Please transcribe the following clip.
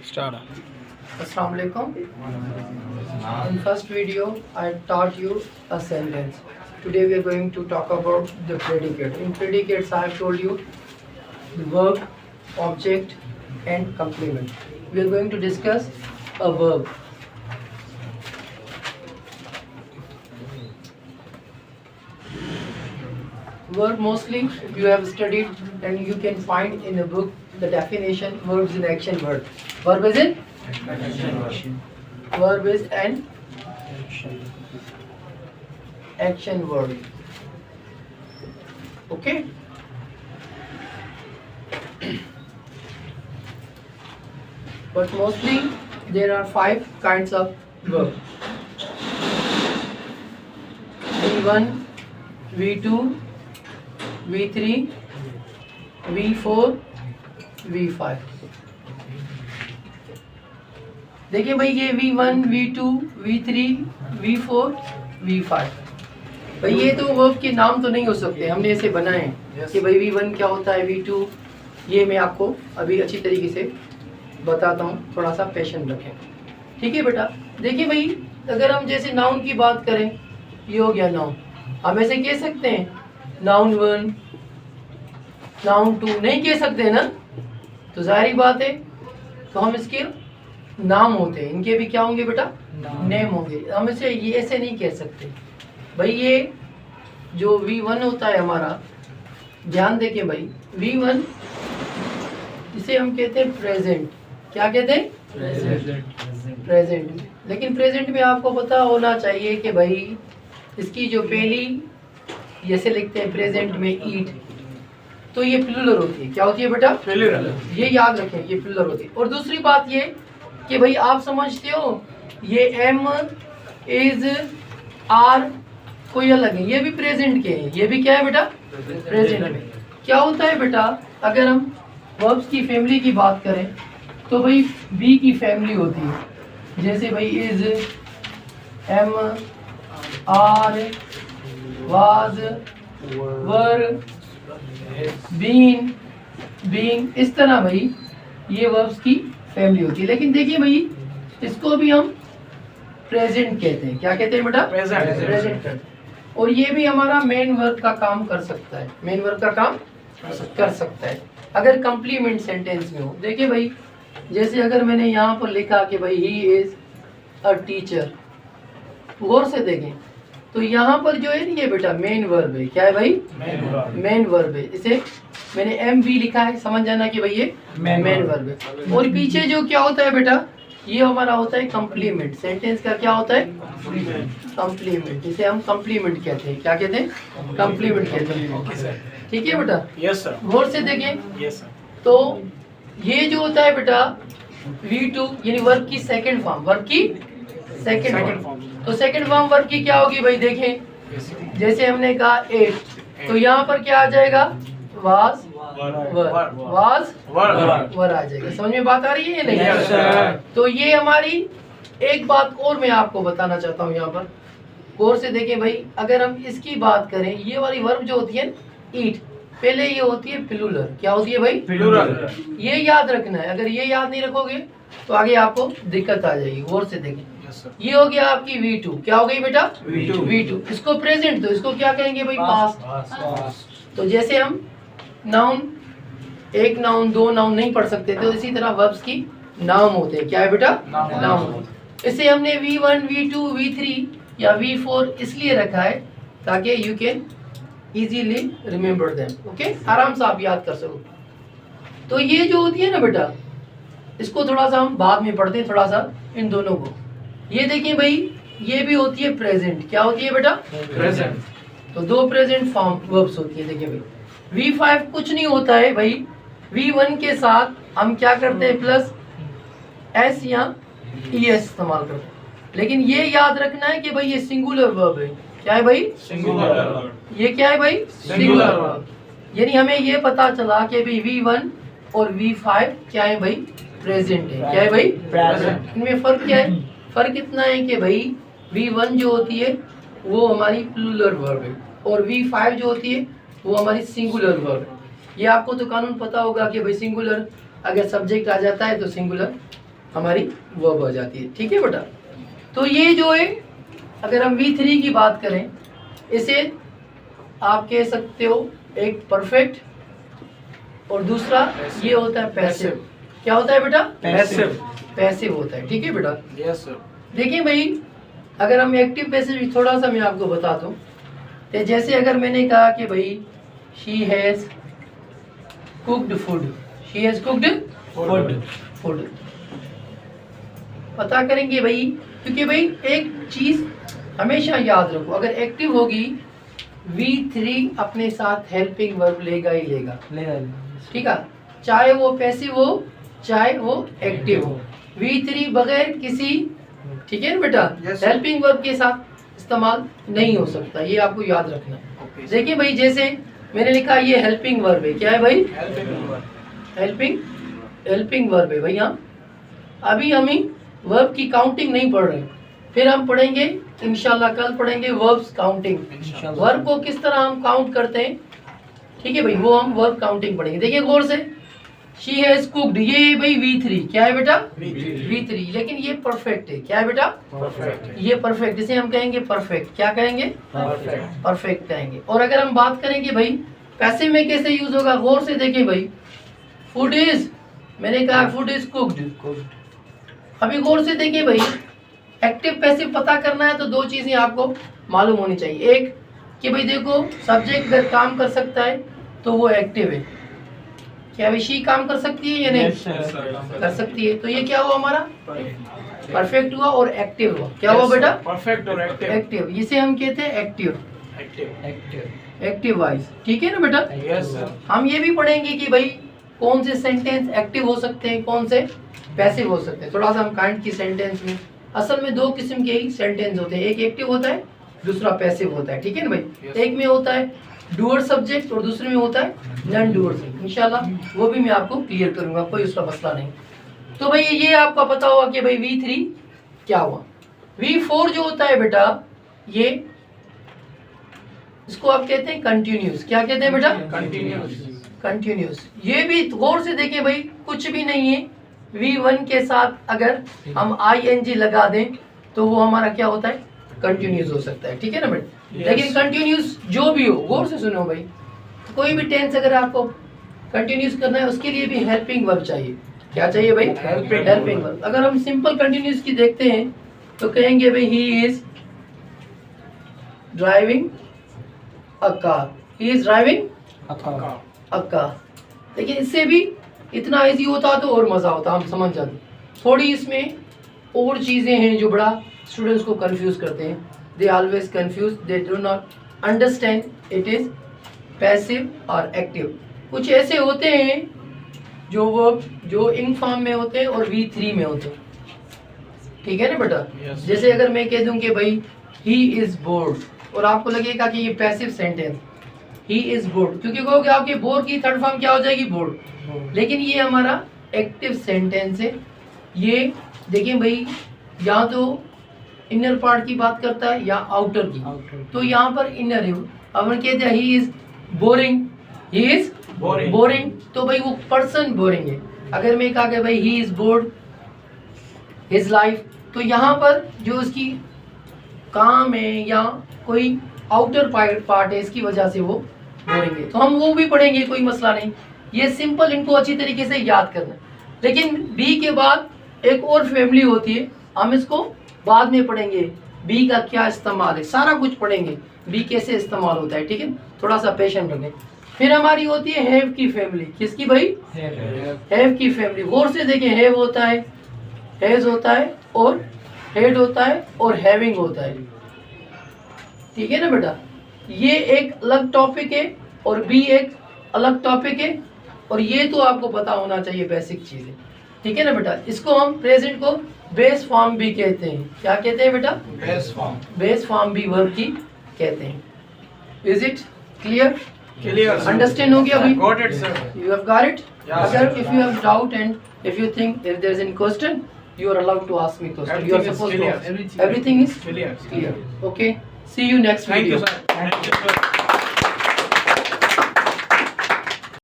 Start. Assalamu alaikum. In first video, I taught you a sentence. Today we are going to talk about the predicate. In predicates, I have told you the verb, object, and complement. We are going to discuss a verb. Verb mostly you have studied and you can find in a book the definition. Verbs in action word. Verb is in verb is an action word. Okay. But mostly there are 5 kinds of verb. V1, V2, V3, V4, V5. देखिए भाई ये V1, V2, V3, V4, V5 भाई ये तो verb के नाम तो नहीं हो सकते, हमने ऐसे बनाए कि भाई V1 क्या होता है, V2 ये मैं आपको अभी अच्छी तरीके से बताता हूँ, थोड़ा सा पेशेंस रखें। ठीक है बेटा। देखिए भाई अगर हम जैसे नाउन की बात करें, ये हो गया नाउन, हम ऐसे कह सकते हैं नाउन 1, नाउन 2 नहीं कह सकते ना, तो जाहिर बात है तो हम इसके नाम होते हैं, इनके भी क्या होंगे बेटा, नेम होंगे। हम इसे ये ऐसे नहीं कह सकते भाई। ये जो V1 होता है हमारा, ध्यान देके भाई V1 इसे हम कहते हैं प्रेजेंट। क्या कहते हैं? प्रेजेंट। लेकिन प्रेजेंट में आपको पता होना चाहिए कि भाई इसकी जो पहली जैसे लिखते हैं प्रेजेंट में ईट, तो ये प्लूरल होती है। क्या होती है बेटा? प्लूरल। ये याद रखें, ये प्लूरल होती है। और दूसरी बात ये कि भाई आप समझते हो ये एम इज आर कोई अलग है, ये भी प्रेजेंट के हैं, ये भी क्या है बेटा? प्रेजेंट में। क्या होता है बेटा, अगर हम वर्ब्स की फैमिली की बात करें तो भाई बी की फैमिली होती है, जैसे भाई is, am, are, was, were, been, being, इस तरह भाई ये वर्ब्स की फैमिली होती है। लेकिन देखिए भाई इसको भी हम प्रेजेंट कहते हैं। क्या कहते हैं बेटा? प्रेजेंट। प्रेजेंट। और ये भी हमारा मेन वर्ब का काम कर सकता है, मेन वर्ब का काम कर सकता है अगर कंप्लीमेंट सेंटेंस में हो। देखिए भाई जैसे अगर मैंने यहाँ पर लिखा कि भाई ही इज अ टीचर, गौर से देखें तो यहाँ पर जो है ये बेटा मेन वर्ब है। क्या है भाई? मेन वर्ब है। इसे मैंने एम भी लिखा है, समझ जाना कि भाई ये मेन वर्ब है। और पीछे जो क्या होता है बेटा, ये हमारा होता है कंप्लीमेंट। सेंटेंस का क्या होता है? कंप्लीमेंट। इसे हम कंप्लीमेंट कहते हैं। क्या कहते हैं? कंप्लीमेंट कहते हैं। ठीक है बेटा? Yes sir. गौर से देखें। Yes sir. तो ये जो होता है बेटा V2 यानी वर्ब की सेकंड फॉर्म, वर्ब की सेकंड फॉर्म। तो सेकंड फॉर्म वर्ब की क्या होगी भाई? देखें जैसे हमने कहा एट, तो यहाँ पर क्या आ जाएगा? वाज वर आ जाएगा। समझ में बात आ रही है नहीं? yes, तो ये हमारी एक बात और मैं आपको बताना चाहता हूँ यहाँ पर, गौर से देखें भाई। अगर हम इसकी बात करें, ये वाली वर्ब जो होती है ईट, पहले ये होती है प्लूरल। क्या होती है भाई? प्लूरल। ये याद रखना है, अगर ये याद नहीं रखोगे तो आगे आपको दिक्कत आ जाएगी। गौर से देखें। ये हो गया आपकी V2। क्या हो गई बेटा? V2। इसको प्रेजेंट, तो इसको क्या कहेंगे भाई? पास्ट। तो जैसे हम नाउन, एक नाउन, दो नाउन नहीं पढ़ सकते थे, तो इसी तरह वर्ब्स की नाम होते हैं। क्या है बेटा? नाउन। इसे हमने V1, V2, V3 या V4 इसलिए रखा है ताकि you can easily remember them. Okay, आराम से आप याद कर सको। तो ये जो होती है ना बेटा, इसको थोड़ा सा हम बाद में पढ़ते हैं, थोड़ा सा इन दोनों को। ये देखिए भाई ये भी होती है प्रेजेंट। क्या होती है बेटा? प्रेजेंट। तो दो प्रेजेंट फॉर्म वर्ब्स होती है। देखिए भाई V5 कुछ नहीं होता है भाई, V1 के साथ हम क्या करते हैं? प्लस S या ES इस्तेमाल करते हैं। लेकिन ये याद रखना है कि भाई ये सिंगुलर वर्ब है। क्या है भाई? सिंगुलर। ये क्या है भाई? Singular verb. यानी हमें ये पता चला कि भाई V1 और V5 क्या है भाई? प्रेजेंट है। क्या है भाई? प्रेजेंट। इनमें फर्क क्या है? फर्क इतना है कि भाई V1 जो होती है वो हमारी प्लूरल वर्ब है और V5 जो होती है वो हमारी सिंगुलर वर्ब। ये आपको तो कानून पता होगा कि भाई सिंगुलर अगर सब्जेक्ट आ जाता है तो सिंगुलर हमारी वर्ब आ जाती है। ठीक है बेटा, तो ये जो है अगर हम V3 की बात करें, इसे आप कह सकते हो एक परफेक्ट, और दूसरा ये होता है पैसिव। क्या होता है बेटा? पैसिव। पैसिव होता है। ठीक है बेटा, यस सर। देखिए भाई, अगर हम एक्टिव पैसिव थोड़ा सा मैं आपको बता दूं, तो जैसे अगर मैंने कहा कि भाई she has cooked food, she has cooked food, पता करेंगे भाई, क्योंकि भाई एक चीज हमेशा याद रखो, अगर एक्टिव होगी V3 अपने साथ हेल्पिंग वर्ब लेगा ही लेगा। ठीक है, चाहे वो पैसिव हो चाहे वो एक्टिव हो, V3 बगैर किसी, ठीक है ना बेटा, हेल्पिंग वर्ब के साथ इस्तेमाल नहीं हो सकता, ये आपको याद रखना है। देखिए भाई, जैसे मैंने लिखा ये हेल्पिंग वर्ब है, क्या है भाई? हेल्पिंग वर्ब है भाई। यहाँ अभी हम ही वर्ब की काउंटिंग नहीं पढ़ रहे, फिर हम पढ़ेंगे इंशाल्लाह, कल पढ़ेंगे वर्ब्स काउंटिंग, वर्ब को किस तरह हम काउंट करते हैं। ठीक है भाई, वो हम वर्ब काउंटिंग पढ़ेंगे। देखिए गौर से, शी हैज कुक्ड, ये भाई V3 क्या है बेटा? V3, लेकिन ये परफेक्ट है। क्या है बेटा? परफेक्ट। ये परफेक्ट, इसे हम कहेंगे परफेक्ट। क्या कहेंगे? परफेक्ट कहेंगे। और अगर हम बात करेंगे भाई पैसिव में कैसे यूज होगा, गौर से देखिए भाई, फूड इज, मैंने कहा फूड इज कुक्ड। अभी गौर से देखिए भाई, एक्टिव पैसिव पता करना है तो दो चीजें आपको मालूम होनी चाहिए। एक कि भाई देखो, सब्जेक्ट अगर काम कर सकता है तो वो एक्टिव है। क्या विषय काम कर सकती है या नहीं? कर सकती है, तो ये क्या हुआ हमारा? परफेक्ट हुआ और एक्टिव हुआ। क्या हुआ बेटा? परफेक्ट और एक्टिव, इसे हम कहते हैं एक्टिव, एक्टिव वाइज। ठीक है ना बेटा? Yes sir. हम ये भी पढ़ेंगे कि भाई कौन से सेंटेंस एक्टिव हो सकते हैं, कौन से पैसिव हो सकते हैं। थोड़ा सा हम काइंड की सेंटेंस में, असल में दो किस्म के ही सेंटेंस होते हैं, एक एक्टिव होता है, दूसरा पैसिव होता है। ठीक है ना भाई? एक में होता है डूअर सब्जेक्ट और दूसरे में होता है नॉन डूअर सब्जेक्ट। इंशाल्लाह वो भी मैं आपको क्लियर करूंगा, कोई उसका मसला नहीं। तो भाई ये आपका पता होगा कि भाई V3 क्या हुआ। V4 जो होता है बेटा, ये इसको आप कहते हैं कंटिन्यूस। क्या कहते हैं बेटा? कंटिन्यूस। ये भी गौर से देखिए भाई, कुछ भी नहीं है, V1 के साथ अगर हम ING लगा दें तो वो हमारा क्या होता है? कंटिन्यूस हो सकता है। ठीक है ना बेटा? लेकिन कंटिन्यूस जो भी हो, गौर से सुनो भाई, कोई भी टेंस अगर आपको कंटिन्यूस करना है उसके लिए भी हेल्पिंग वर्ब चाहिए। क्या चाहिए भाई? Helping verb. अगर हम सिंपल कंटिन्यूस की देखते हैं तो कहेंगे भाई he is driving a car, he is driving a car. लेकिन इससे भी इतना इजी होता तो और मजा होता, हम समझ जाते। थोड़ी इसमें और चीजें हैं जो बड़ा स्टूडेंट्स को कंफ्यूज करते हैं। They always confuse, they do not understand it is passive और एक्टिव। कुछ ऐसे होते हैं जो वर्ब जो इन फॉर्म में होते हैं और V3 में होते हैं। ठीक है ना बेटा? जैसे अगर मैं कह दूं कि भाई ही इज बोर्ड, और आपको लगेगा कि ये passive sentence, he is board, क्योंकि कहोगे आपके बोर्ड की थर्ड फॉर्म क्या हो जाएगी? बोर्ड। लेकिन ये हमारा एक्टिव सेंटेंस है। ये देखिए भाई, या तो इनर पार्ट की बात करता है या आउटर की, तो यहाँ पर इनर है। अब हम कहते हैं he is boring, he is boring, तो भाई वो पर्सन बोरिंग है। अगर मैं कहा कि भाई he is board his life, तो यहाँ पर जो उसकी काम है या कोई आउटर पार्ट है, इसकी वजह से वो बोरिंग है। तो हम वो भी पढ़ेंगे, कोई मसला नहीं। ये सिंपल, इनको अच्छी तरीके से याद करना। लेकिन बी के बाद एक और फैमिली होती है, हम इसको बाद में पढ़ेंगे। बी का क्या इस्तेमाल है, सारा कुछ पढ़ेंगे, बी कैसे इस्तेमाल होता है। ठीक है, थोड़ा सा पेशेंट रखें। फिर हमारी होती है हैव की फैमिली। किसकी भाई? हैव की फैमिली। गौर से देखें, हैव होता है, हैज होता है, और हेड होता है, और हैविंग होता है। ठीक है ना बेटा? ये एक अलग टॉपिक है और बी एक अलग टॉपिक है, और ये तो आपको पता होना चाहिए बेसिक चीजें। ठीक है ना बेटा? इसको हम प्रेजेंट को बेस फॉर्म भी कहते हैं। क्या कहते हैं बेटा? बेस फॉर्म भी वर्ब की कहते हैं। Is it clear? अंडरस्टैंड हो गया भाई? Got it, sir. You have got it? Yeah, अगर sir. if you have doubt and if you think if there is any question, you are allowed to ask me question. You are Everything is supposed clear. to. Everything is Clear. clear. Okay. See you next Thank video. you, sir. Thank you, sir.